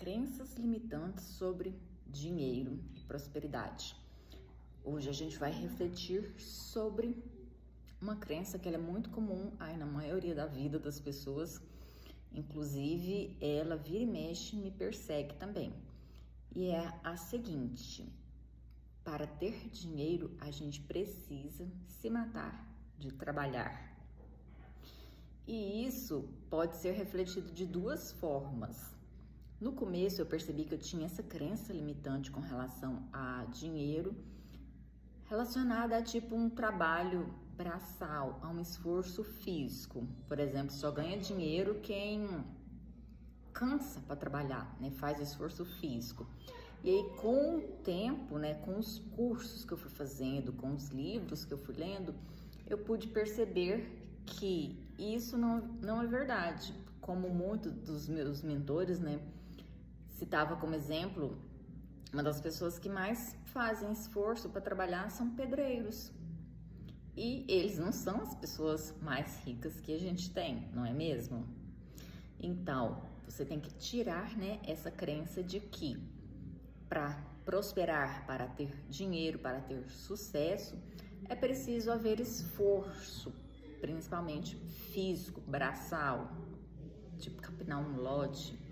Crenças limitantes sobre dinheiro e prosperidade. Hoje a gente vai refletir sobre uma crença que ela é muito comum na maioria da vida das pessoas, inclusive ela vira e mexe me persegue também. E é a seguinte: para ter dinheiro a gente precisa se matar de trabalhar. E isso pode ser refletido de duas formas. No começo eu percebi que eu tinha essa crença limitante com relação a dinheiro, relacionada a tipo um trabalho braçal, a um esforço físico. Por exemplo, só ganha dinheiro quem cansa para trabalhar, né? Faz esforço físico. E aí com o tempo, né, com os cursos que eu fui fazendo, com os livros que eu fui lendo, eu pude perceber que isso não é verdade. Como muitos dos meus mentores, né, citava como exemplo, uma das pessoas que mais fazem esforço para trabalhar são pedreiros. E eles não são as pessoas mais ricas que a gente tem, não é mesmo? Então, você tem que tirar, né, essa crença de que para prosperar, para ter dinheiro, para ter sucesso, é preciso haver esforço, principalmente físico, braçal, tipo capinar um lote,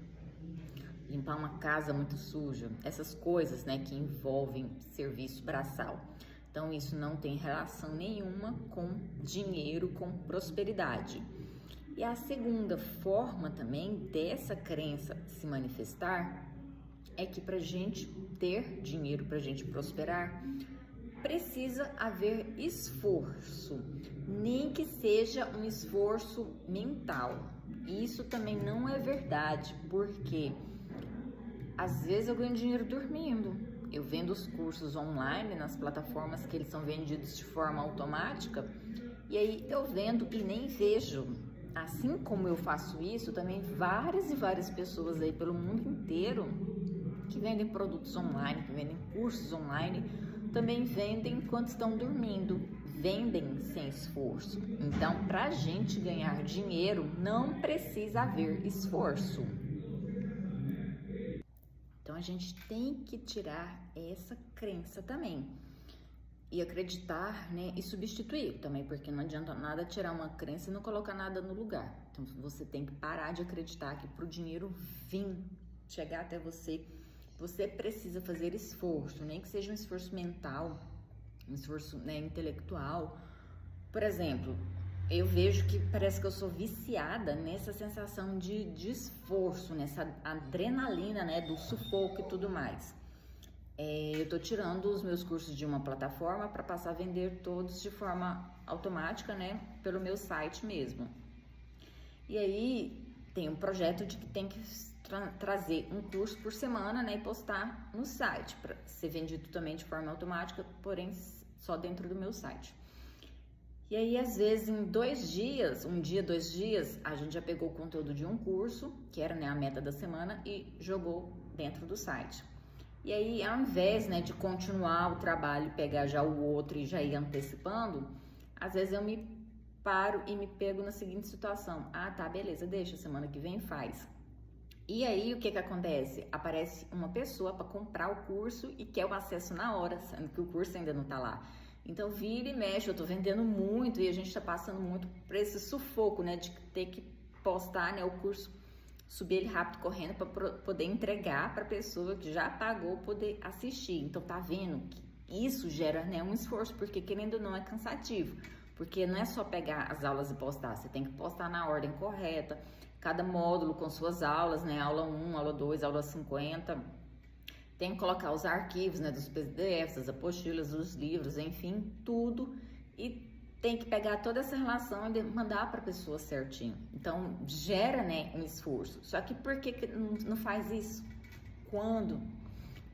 limpar uma casa muito suja, essas coisas, né, que envolvem serviço braçal. Então, isso não tem relação nenhuma com dinheiro, com prosperidade. E a segunda forma também dessa crença se manifestar é que para gente ter dinheiro, para gente prosperar, precisa haver esforço, nem que seja um esforço mental. Isso também não é verdade, porque às vezes eu ganho dinheiro dormindo. Eu vendo os cursos online nas plataformas que eles são vendidos de forma automática, e aí eu vendo e nem vejo. Assim como eu faço isso, também várias e várias pessoas aí pelo mundo inteiro que vendem produtos online, que vendem cursos online, também vendem enquanto estão dormindo, vendem sem esforço. Então, para a gente ganhar dinheiro, não precisa haver esforço. Então, a gente tem que tirar essa crença também e acreditar, né, e substituir também, porque não adianta nada tirar uma crença e não colocar nada no lugar. Então, você tem que parar de acreditar que para o dinheiro vir, chegar até você, você precisa fazer esforço, nem que seja um esforço mental, um esforço, né, intelectual. Por exemplo, eu vejo que parece que eu sou viciada nessa sensação de esforço, nessa adrenalina, né, do sufoco e tudo mais. Eu tô tirando os meus cursos de uma plataforma para passar a vender todos de forma automática, né, pelo meu site mesmo. E aí tem um projeto de que tem que trazer um curso por semana, né, e postar no site para ser vendido também de forma automática, porém só dentro do meu site. E aí, às vezes, em 2 dias, um dia, 2 dias, a gente já pegou o conteúdo de um curso, que era, né, a meta da semana, e jogou dentro do site. E aí, ao invés, né, de continuar o trabalho e pegar já o outro e já ir antecipando, às vezes eu me paro e me pego na seguinte situação: ah, tá, beleza, deixa, semana que vem faz. E aí, o que acontece? Aparece uma pessoa para comprar o curso e quer o acesso na hora, sendo que o curso ainda não tá lá. Então, vira e mexe, eu tô vendendo muito e a gente tá passando muito por esse sufoco, né, de ter que postar, né, o curso, subir ele rápido correndo para poder entregar para a pessoa que já pagou poder assistir. Então, tá vendo que isso gera, né, um esforço, porque querendo ou não é cansativo, porque não é só pegar as aulas e postar, você tem que postar na ordem correta, cada módulo com suas aulas, né, aula 1, aula 2, aula 50, tem que colocar os arquivos, né, dos PDFs, das apostilas, dos livros, enfim, tudo, e tem que pegar toda essa relação e mandar para a pessoa certinho. Então, gera, né, um esforço. Só que por que não faz isso quando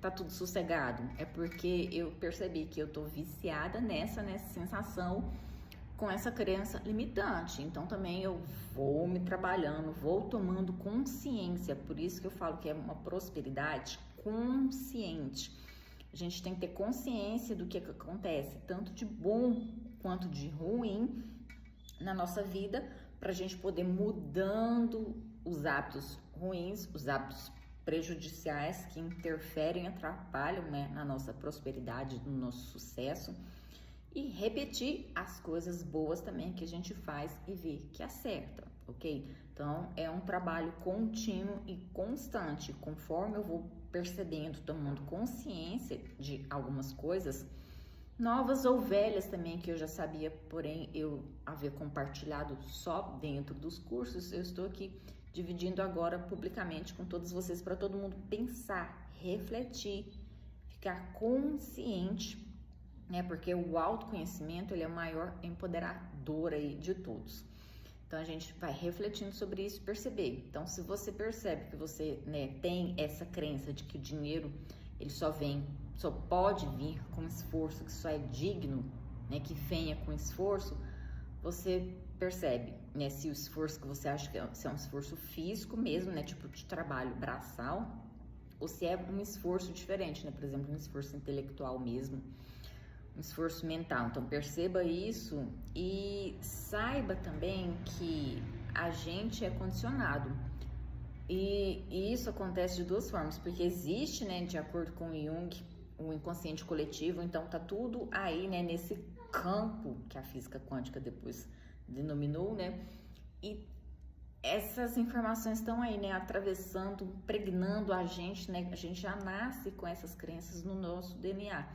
tá tudo sossegado? É porque eu percebi que eu tô viciada nessa sensação, com essa crença limitante. Então, também eu vou me trabalhando, vou tomando consciência. Por isso que eu falo que é uma prosperidade consciente. A gente tem que ter consciência do que acontece, tanto de bom quanto de ruim na nossa vida, para a gente poder mudando os hábitos ruins, os hábitos prejudiciais que interferem, atrapalham, né, na nossa prosperidade, no nosso sucesso. E repetir as coisas boas também que a gente faz e ver que acerta, ok? Então, é um trabalho contínuo e constante. Conforme eu vou percebendo, tomando consciência de algumas coisas, novas ou velhas também, que eu já sabia, porém eu havia compartilhado só dentro dos cursos, eu estou aqui dividindo agora publicamente com todos vocês, para todo mundo pensar, refletir, ficar consciente, né? Porque o autoconhecimento, ele é o maior empoderador aí de todos. Então a gente vai refletindo sobre isso e perceber. Então, se você percebe que você, né, tem essa crença de que o dinheiro ele só pode vir com esforço, que só é digno, né, que venha com esforço, você percebe, né, se o esforço que você acha que é um esforço físico mesmo, né, tipo de trabalho braçal, ou se é um esforço diferente, né, por exemplo, um esforço intelectual mesmo, um esforço mental. Então perceba isso e saiba também que a gente é condicionado. E isso acontece de duas formas, porque existe, né, de acordo com Jung, o inconsciente coletivo, então tá tudo aí, né, nesse campo que a física quântica depois denominou, né, e essas informações estão aí, né, atravessando, impregnando a gente, né, a gente já nasce com essas crenças no nosso DNA,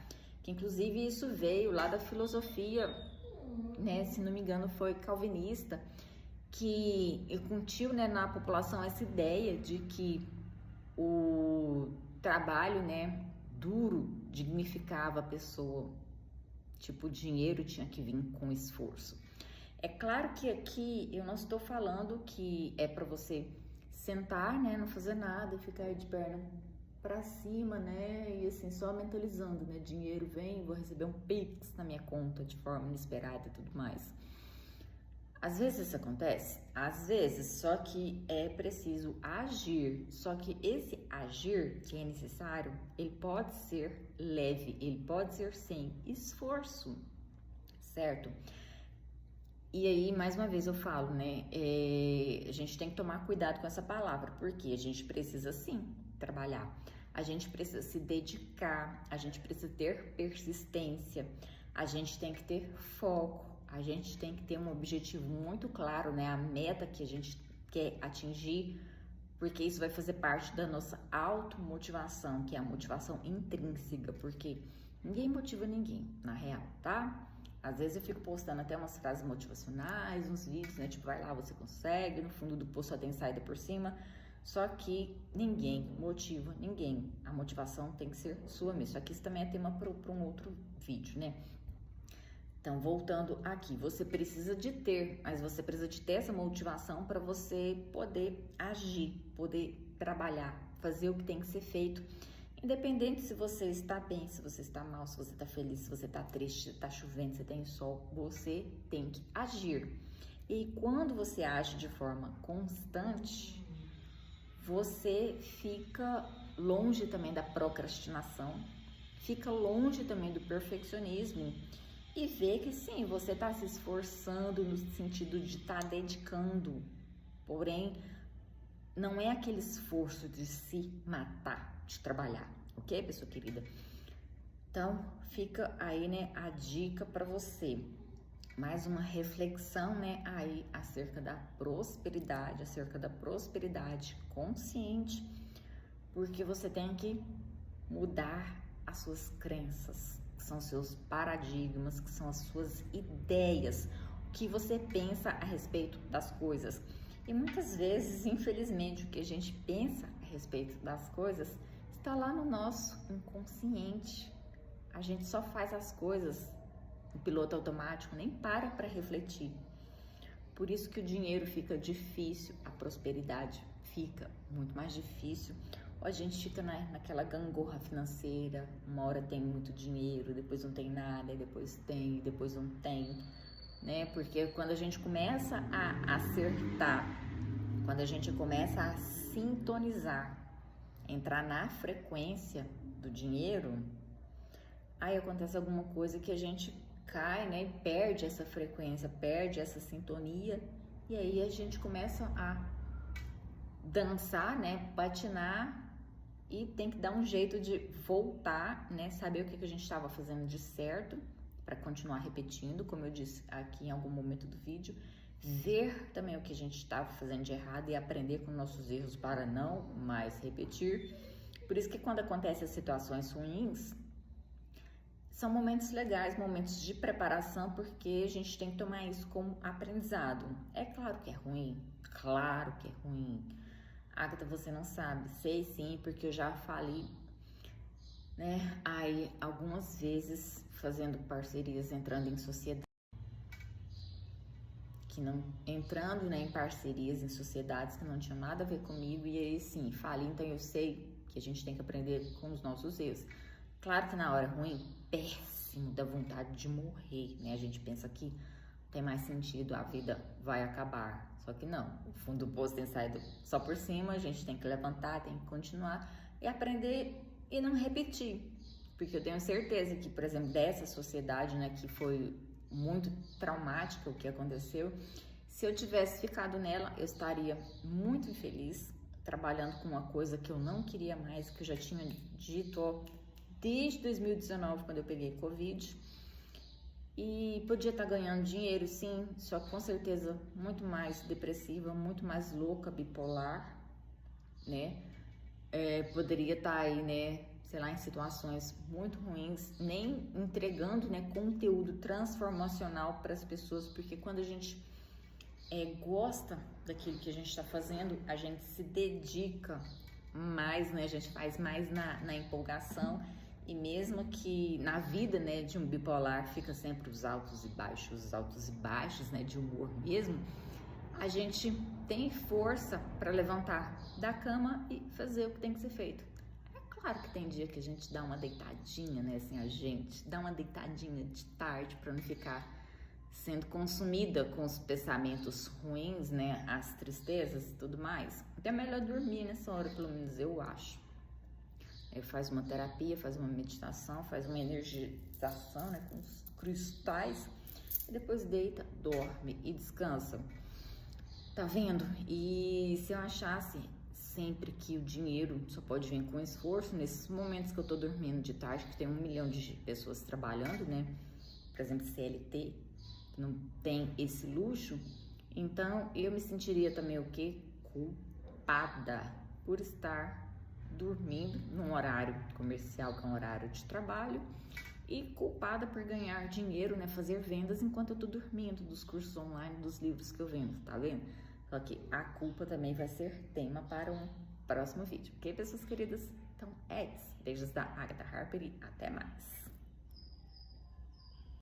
que inclusive isso veio lá da filosofia, né, se não me engano foi calvinista, que incutiu, né, na população essa ideia de que o trabalho, né, duro dignificava a pessoa, tipo, o dinheiro tinha que vir com esforço. É claro que aqui eu não estou falando que é para você sentar, né, não fazer nada e ficar de perna para cima, né, e assim só mentalizando, né, dinheiro vem, vou receber um Pix na minha conta de forma inesperada e tudo mais. Às vezes isso acontece, às vezes, só que é preciso agir, só que esse agir que é necessário, ele pode ser leve, ele pode ser sem esforço, certo? E aí, mais uma vez eu falo, né, a gente tem que tomar cuidado com essa palavra, porque a gente precisa sim trabalhar, a gente precisa se dedicar, a gente precisa ter persistência, a gente tem que ter foco, a gente tem que ter um objetivo muito claro, né? A meta que a gente quer atingir, porque isso vai fazer parte da nossa automotivação, que é a motivação intrínseca, porque ninguém motiva ninguém, na real, tá? Às vezes eu fico postando até umas frases motivacionais, uns vídeos, né? Tipo, vai lá, você consegue, no fundo do poço só tem saída por cima. Só que ninguém motiva ninguém. A motivação tem que ser sua mesmo. Só que isso também é tema para um outro vídeo, né? Então, voltando aqui, você precisa de ter, mas você precisa de ter essa motivação para você poder agir, poder trabalhar, fazer o que tem que ser feito, independente se você está bem, se você está mal, se você está feliz, se você está triste, se está chovendo, se tem sol, você tem que agir. E quando você age de forma constante, você fica longe também da procrastinação, fica longe também do perfeccionismo, e ver que sim, você está se esforçando no sentido de estar dedicando, porém não é aquele esforço de se matar, de trabalhar, ok, pessoa querida? Então fica aí, né, a dica para você, mais uma reflexão, né, aí acerca da prosperidade consciente, porque você tem que mudar as suas crenças, que são seus paradigmas, que são as suas ideias, o que você pensa a respeito das coisas. E muitas vezes, infelizmente, o que a gente pensa a respeito das coisas está lá no nosso inconsciente. A gente só faz as coisas no piloto automático, nem para refletir. Por isso que o dinheiro fica difícil, a prosperidade fica muito mais difícil. A gente fica naquela gangorra financeira, uma hora tem muito dinheiro, depois não tem nada, depois tem, depois não tem, né? Porque quando a gente começa a acertar, quando a gente começa a sintonizar, entrar na frequência do dinheiro, aí acontece alguma coisa que a gente cai, né? E perde essa frequência, perde essa sintonia, e aí a gente começa a dançar, né? Patinar e tem que dar um jeito de voltar, né? Saber o que a gente estava fazendo de certo para continuar repetindo, como eu disse aqui em algum momento do vídeo. Ver também o que a gente estava fazendo de errado e aprender com nossos erros para não mais repetir. Por isso que quando acontecem as situações ruins, são momentos legais, momentos de preparação, porque a gente tem que tomar isso como aprendizado. É claro que é ruim, claro que é ruim. Agatha, você não sabe. Sei sim, porque eu já falei, né? Aí, algumas vezes, fazendo parcerias, entrando em sociedade, entrando, né, em parcerias, em sociedades que não tinham nada a ver comigo, e aí sim, falei. Então eu sei que a gente tem que aprender com os nossos erros. Claro que na hora ruim, péssimo, dá vontade de morrer, né? A gente pensa que tem mais sentido, a vida vai acabar. Só que não, o fundo do poço tem saído só por cima, a gente tem que levantar, tem que continuar e aprender e não repetir. Porque eu tenho certeza que, por exemplo, dessa sociedade, né, que foi muito traumática o que aconteceu, se eu tivesse ficado nela, eu estaria muito infeliz, trabalhando com uma coisa que eu não queria mais, que eu já tinha dito, ó, desde 2019, quando eu peguei Covid. E podia estar ganhando dinheiro, sim, só que com certeza muito mais depressiva, muito mais louca, bipolar, né? Poderia estar aí, né, sei lá, em situações muito ruins, nem entregando, né, conteúdo transformacional para as pessoas, porque quando a gente gosta daquilo que a gente está fazendo, a gente se dedica mais, né? A gente faz mais na empolgação. E mesmo que na vida, né, de um bipolar fica sempre os altos e baixos, né, de humor mesmo, a gente tem força para levantar da cama e fazer o que tem que ser feito. É claro que tem dia que a gente dá uma deitadinha, né, assim, a gente dá uma deitadinha de tarde para não ficar sendo consumida com os pensamentos ruins, né, as tristezas e tudo mais. Então é melhor dormir nessa hora, pelo menos eu acho. Faz uma terapia, faz uma meditação, faz uma energização, né, com os cristais, e depois deita, dorme e descansa. Tá vendo? E se eu achasse sempre que o dinheiro só pode vir com esforço, nesses momentos que eu tô dormindo de tarde, que tem 1 milhão de pessoas trabalhando, né, por exemplo, CLT, que não tem esse luxo, então eu me sentiria também o quê? Culpada por estar dormindo num horário comercial, que é um horário de trabalho, e culpada por ganhar dinheiro, né, fazer vendas enquanto eu tô dormindo, dos cursos online, dos livros que eu vendo, tá vendo? Só que a culpa também vai ser tema para um próximo vídeo, ok, pessoas queridas? Então é isso. Beijos da Agatha Harper e até mais.